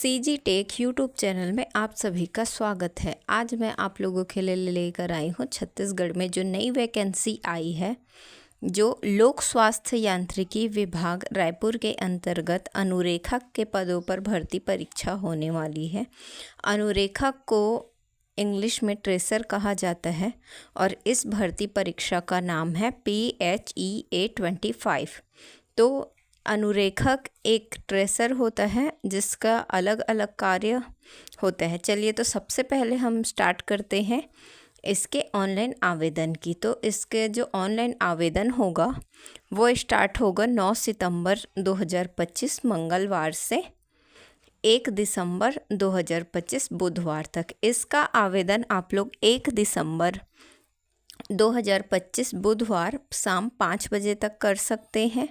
CG take YouTube channel में आप सभी का स्वागत है। आज मैं आप लोगों के लिए लेकर आई हूँ छत्तीसगढ़ में जो नई वैकेंसी आई है, जो लोक स्वास्थ्य यांत्रिकी विभाग रायपुर के अंतर्गत अनुरेखक के पदों पर भर्ती परीक्षा होने वाली है। अनुरेखक को इंग्लिश में ट्रेसर कहा जाता है और इस भर्ती परीक्षा का नाम है PHEA-25। तो अनुरेखक एक ट्रेसर होता है जिसका अलग अलग कार्य होता है। चलिए तो सबसे पहले हम स्टार्ट करते हैं इसके ऑनलाइन आवेदन की। तो इसके जो ऑनलाइन आवेदन होगा वो स्टार्ट होगा 9 सितंबर 2025 मंगलवार से 1 दिसंबर 2025 बुधवार तक। इसका आवेदन आप लोग 1 दिसंबर 2025 बुधवार शाम 5 बजे तक कर सकते हैं।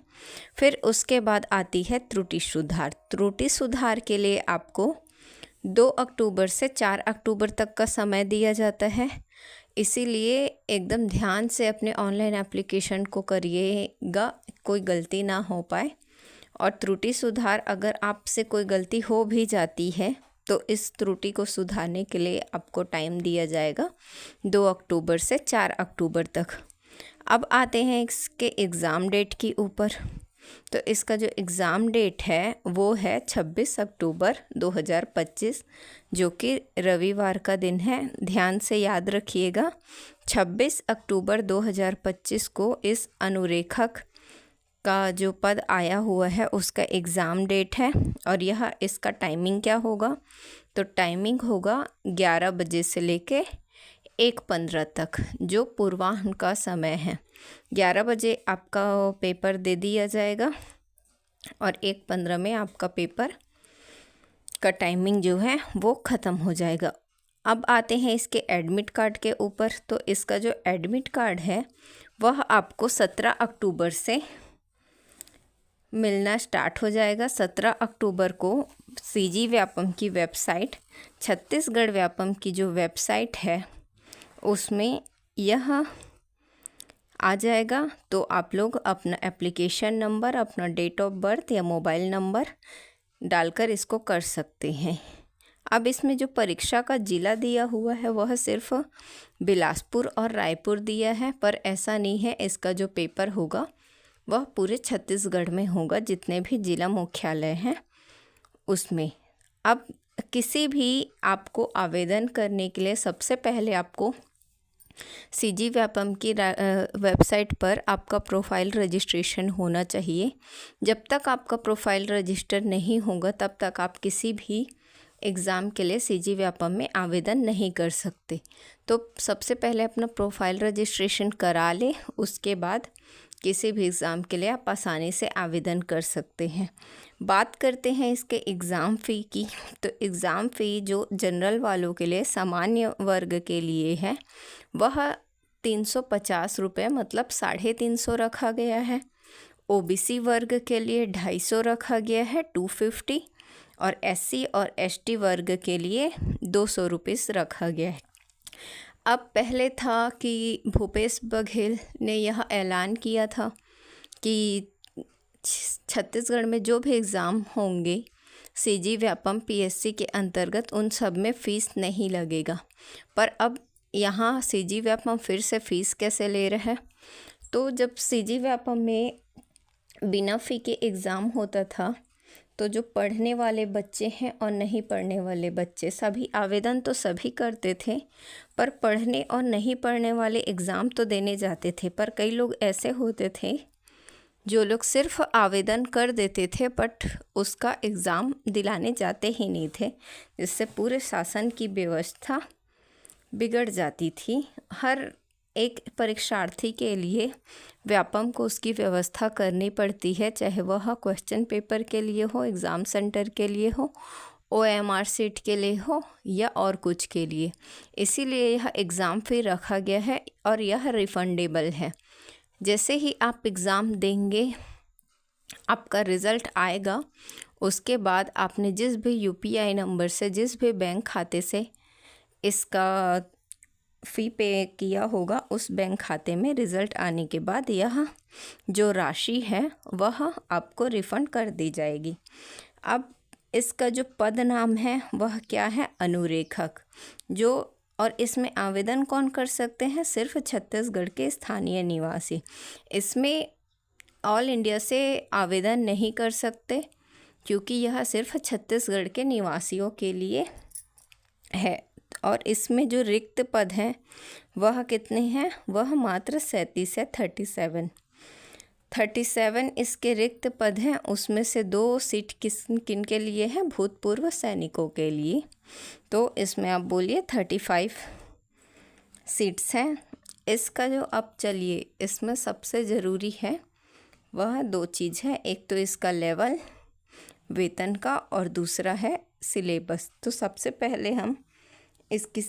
फिर उसके बाद आती है त्रुटि सुधार। त्रुटि सुधार के लिए आपको 2 अक्टूबर से 4 अक्टूबर तक का समय दिया जाता है, इसीलिए एकदम ध्यान से अपने ऑनलाइन एप्लीकेशन को करिएगा, कोई गलती ना हो पाए। और त्रुटि सुधार अगर आपसे कोई गलती हो भी जाती है तो इस त्रुटि को सुधारने के लिए आपको टाइम दिया जाएगा 2 अक्टूबर से 4 अक्टूबर तक। अब आते हैं इसके एग्ज़ाम डेट की ऊपर। तो इसका जो एग्ज़ाम डेट है वो है 26 अक्टूबर 2025, जो कि रविवार का दिन है। ध्यान से याद रखिएगा, 26 अक्टूबर 2025 को इस अनुरेखक का जो पद आया हुआ है उसका एग्ज़ाम डेट है। और यह इसका टाइमिंग क्या होगा, तो टाइमिंग होगा 11 बजे से लेके 1:15 तक, जो पूर्वाह्न का समय है। 11 बजे आपका पेपर दे दिया जाएगा और 1:15 में आपका पेपर का टाइमिंग जो है वो ख़त्म हो जाएगा। अब आते हैं इसके एडमिट कार्ड के ऊपर। तो इसका जो एडमिट कार्ड है वह आपको 17 अक्टूबर से मिलना स्टार्ट हो जाएगा। 17 अक्टूबर को सीजी व्यापम की वेबसाइट, छत्तीसगढ़ व्यापम की जो वेबसाइट है उसमें यह आ जाएगा। तो आप लोग अपना एप्लीकेशन नंबर, अपना डेट ऑफ बर्थ या मोबाइल नंबर डालकर इसको कर सकते हैं। अब इसमें जो परीक्षा का ज़िला दिया हुआ है वह सिर्फ बिलासपुर और रायपुर दिया है, पर ऐसा नहीं है। इसका जो पेपर होगा वह पूरे छत्तीसगढ़ में होगा, जितने भी जिला मुख्यालय हैं उसमें। अब किसी भी आपको आवेदन करने के लिए सबसे पहले आपको सीजी व्यापम की वेबसाइट पर आपका प्रोफाइल रजिस्ट्रेशन होना चाहिए। जब तक आपका प्रोफाइल रजिस्टर नहीं होगा तब तक आप किसी भी एग्ज़ाम के लिए सीजी व्यापम में आवेदन नहीं कर सकते। तो सबसे पहले अपना प्रोफाइल रजिस्ट्रेशन करा लें, उसके बाद किसी भी एग्ज़ाम के लिए आप आसानी से आवेदन कर सकते हैं। बात करते हैं इसके एग्ज़ाम फ़ी की। तो एग्ज़ाम फ़ी जो जनरल वालों के लिए, सामान्य वर्ग के लिए है, वह 350 रुपये मतलब 350 रखा गया है। ओबीसी वर्ग के लिए 250 रखा गया है 250, और एससी और एसटी वर्ग के लिए 200 रुपये रखा गया है। अब पहले था कि भूपेश बघेल ने यह ऐलान किया था कि छत्तीसगढ़ में जो भी एग्ज़ाम होंगे सीजी व्यापम पीएससी के अंतर्गत उन सब में फ़ीस नहीं लगेगा। पर अब यहाँ सीजी व्यापम फिर से फ़ीस कैसे ले रहा है। तो जब सीजी व्यापम में बिना फ़ी के एग्ज़ाम होता था तो जो पढ़ने वाले बच्चे हैं और नहीं पढ़ने वाले बच्चे, सभी आवेदन तो सभी करते थे, पर पढ़ने और नहीं पढ़ने वाले एग्ज़ाम तो देने जाते थे। पर कई लोग ऐसे होते थे जो लोग सिर्फ आवेदन कर देते थे बट उसका एग्ज़ाम दिलाने जाते ही नहीं थे, जिससे पूरे शासन की व्यवस्था बिगड़ जाती थी। हर एक परीक्षार्थी के लिए व्यापम को उसकी व्यवस्था करनी पड़ती है, चाहे वह क्वेश्चन पेपर के लिए हो, एग्ज़ाम सेंटर के लिए हो, OMR सीट के लिए हो या और कुछ के लिए। इसीलिए यह एग्ज़ाम फ़ी रखा गया है और यह रिफ़ंडेबल है। जैसे ही आप एग्ज़ाम देंगे, आपका रिज़ल्ट आएगा, उसके बाद आपने जिस भी UPI नंबर से, जिस भी बैंक खाते से इसका फ़ी पे किया होगा, उस बैंक खाते में रिज़ल्ट आने के बाद यह जो राशि है वह आपको रिफ़ंड कर दी जाएगी। अब इसका जो पद नाम है वह क्या है? अनुरेखक। जो और इसमें आवेदन कौन कर सकते हैं? सिर्फ छत्तीसगढ़ के स्थानीय निवासी। इसमें ऑल इंडिया से आवेदन नहीं कर सकते क्योंकि यह सिर्फ छत्तीसगढ़ के निवासियों के लिए है। और इसमें जो रिक्त पद हैं वह कितने हैं? वह मात्र 37 है, 37 इसके रिक्त पद हैं। उसमें से 2 सीट किन के लिए हैं? भूतपूर्व सैनिकों के लिए। तो इसमें आप बोलिए 35 सीट्स हैं। इसका जो अब चलिए इसमें सबसे ज़रूरी है वह 2 चीज़ है। एक तो इसका लेवल वेतन का और दूसरा है सिलेबस। तो सबसे पहले हम इसकी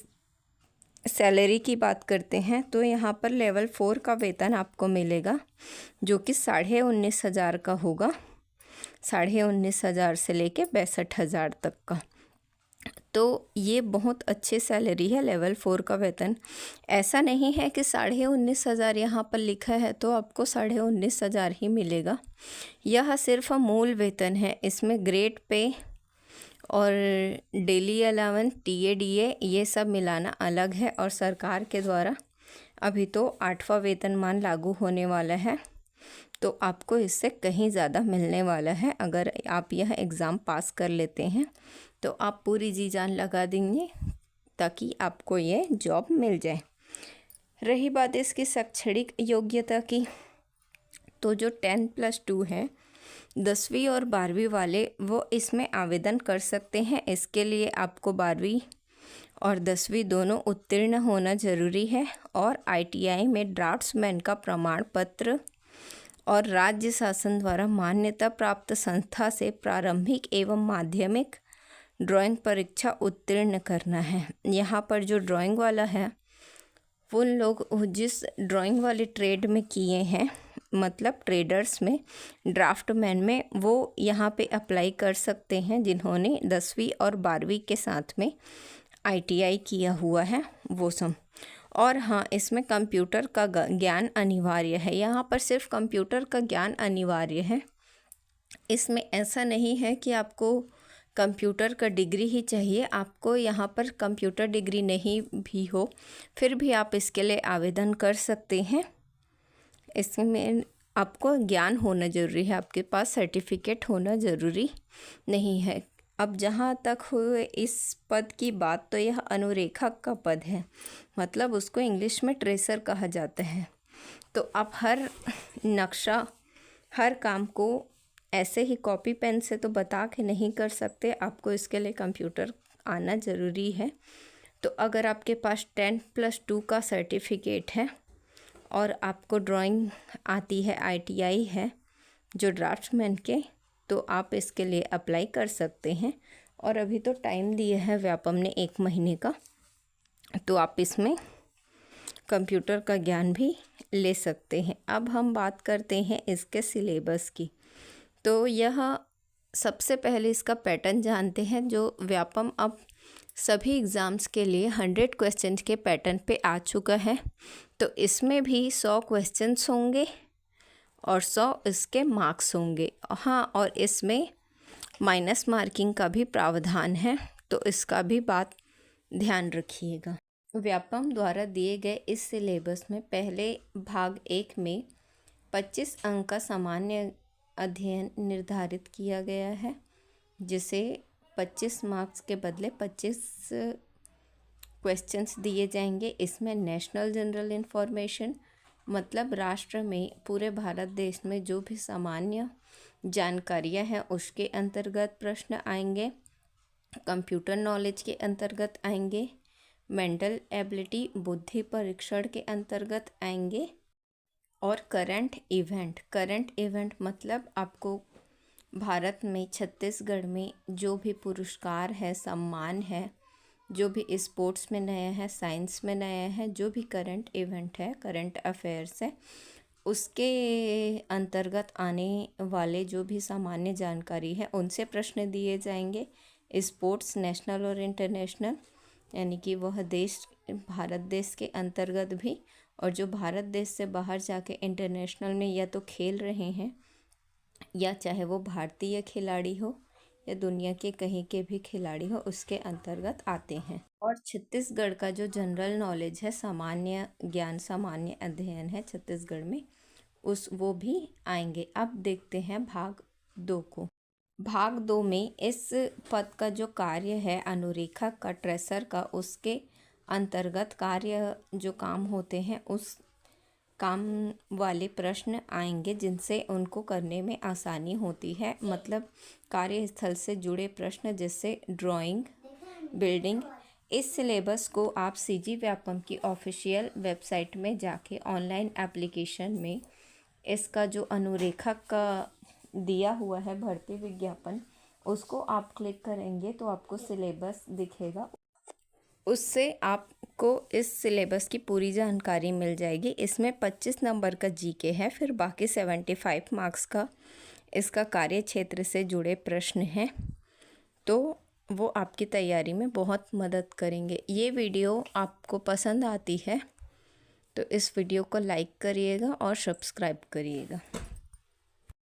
सैलरी की बात करते हैं। तो यहाँ पर लेवल 4 का वेतन आपको मिलेगा जो कि 19,500 का होगा। 19,500 से लेके 62,000 तक का। तो ये बहुत अच्छी सैलरी है लेवल 4 का वेतन। ऐसा नहीं है कि 19,500 यहाँ पर लिखा है तो आपको 19,500 ही मिलेगा। यह सिर्फ मूल वेतन है। इसमें ग्रेड पे और डेली अलाउंस, TADA ये सब मिलाना अलग है। और सरकार के द्वारा अभी तो 8वां वेतनमान लागू होने वाला है तो आपको इससे कहीं ज़्यादा मिलने वाला है। अगर आप यह एग्ज़ाम पास कर लेते हैं तो आप पूरी जी जान लगा देंगे ताकि आपको ये जॉब मिल जाए। रही बात इसकी शैक्षणिक योग्यता की, तो जो 10+2 है, 10वीं और 12वीं वाले वो इसमें आवेदन कर सकते हैं। इसके लिए आपको 12वीं और 10वीं दोनों उत्तीर्ण होना ज़रूरी है। और ITI में ड्राफ्ट्समैन का प्रमाण पत्र और राज्य शासन द्वारा मान्यता प्राप्त संस्था से प्रारंभिक एवं माध्यमिक ड्राइंग परीक्षा उत्तीर्ण करना है। यहाँ पर जो ड्राइंग वाला है वो लोग जिस ड्राइंग वाले ट्रेड में किए हैं, मतलब ट्रेडर्स में, ड्राफ्टमैन में, वो यहाँ पे अप्लाई कर सकते हैं जिन्होंने 10वीं और 12वीं के साथ में ITI किया हुआ है वो सब। और हाँ, इसमें कंप्यूटर का ज्ञान अनिवार्य है। यहाँ पर सिर्फ कंप्यूटर का ज्ञान अनिवार्य है। इसमें ऐसा नहीं है कि आपको कंप्यूटर का डिग्री ही चाहिए। आपको यहाँ पर कंप्यूटर डिग्री नहीं भी हो फिर भी आप इसके लिए आवेदन कर सकते हैं। इसमें आपको ज्ञान होना ज़रूरी है, आपके पास सर्टिफिकेट होना ज़रूरी नहीं है। अब जहाँ तक हुए इस पद की बात, तो यह अनुरेखक का पद है, मतलब उसको इंग्लिश में ट्रेसर कहा जाता है। तो आप हर नक्शा, हर काम को ऐसे ही कॉपी पेन से तो बता के नहीं कर सकते, आपको इसके लिए कंप्यूटर आना ज़रूरी है। तो अगर आपके पास 10+2 का सर्टिफिकेट है और आपको ड्राइंग आती है, ITI है जो ड्राफ्ट्समैन के, तो आप इसके लिए अप्लाई कर सकते हैं। और अभी तो टाइम दिया है व्यापम ने 1 महीने का, तो आप इसमें कंप्यूटर का ज्ञान भी ले सकते हैं। अब हम बात करते हैं इसके सिलेबस की। तो यह सबसे पहले इसका पैटर्न जानते हैं। जो व्यापम अब सभी एग्ज़ाम्स के लिए 100 क्वेश्चंस के पैटर्न पे आ चुका है। तो इसमें भी 100 क्वेश्चंस होंगे और 100 इसके मार्क्स होंगे। हाँ, और इसमें माइनस मार्किंग का भी प्रावधान है, तो इसका भी बात ध्यान रखिएगा। व्यापम द्वारा दिए गए इस सिलेबस में पहले भाग 1 में 25 अंक का सामान्य अध्ययन निर्धारित किया गया है, जिसे 25 मार्क्स के बदले 25 क्वेश्चंस दिए जाएंगे। इसमें नेशनल जनरल इन्फॉर्मेशन, मतलब राष्ट्र में, पूरे भारत देश में जो भी सामान्य जानकारियां हैं उसके अंतर्गत प्रश्न आएंगे। कंप्यूटर नॉलेज के अंतर्गत आएंगे। मेंटल एबिलिटी, बुद्धि परीक्षण के अंतर्गत आएंगे। और करंट इवेंट मतलब आपको भारत में, छत्तीसगढ़ में जो भी पुरस्कार है, सम्मान है, जो भी स्पोर्ट्स में नया है, साइंस में नया है, जो भी करंट इवेंट है, करंट अफेयर्स है, उसके अंतर्गत आने वाले जो भी सामान्य जानकारी है उनसे प्रश्न दिए जाएंगे। स्पोर्ट्स नेशनल और इंटरनेशनल, यानी कि वह देश, भारत देश के अंतर्गत भी, और जो भारत देश से बाहर जाके इंटरनेशनल में या तो खेल रहे हैं, या चाहे वो भारतीय खिलाड़ी हो या दुनिया के कहीं के भी खिलाड़ी हो उसके अंतर्गत आते हैं। और छत्तीसगढ़ का जो जनरल नॉलेज है, सामान्य ज्ञान, सामान्य अध्ययन है छत्तीसगढ़ में, वो भी आएंगे। अब देखते हैं भाग 2 को। भाग 2 में इस पद का जो कार्य है अनुरेखक का, ट्रेसर का, उसके अंतर्गत कार्य जो काम होते हैं उस काम वाले प्रश्न आएंगे जिनसे उनको करने में आसानी होती है। मतलब कार्यस्थल से जुड़े प्रश्न जैसे ड्राइंग, बिल्डिंग। इस सिलेबस को आप सीजी व्यापम की ऑफिशियल वेबसाइट में जाके ऑनलाइन एप्लीकेशन में इसका जो अनुरेखक का दिया हुआ है भर्ती विज्ञापन, उसको आप क्लिक करेंगे तो आपको सिलेबस दिखेगा। उससे आपको इस सिलेबस की पूरी जानकारी मिल जाएगी। इसमें 25 नंबर का जीके है, फिर बाकी 75 मार्क्स का इसका कार्य क्षेत्र से जुड़े प्रश्न हैं, तो वो आपकी तैयारी में बहुत मदद करेंगे। ये वीडियो आपको पसंद आती है तो इस वीडियो को लाइक करिएगा और सब्सक्राइब करिएगा।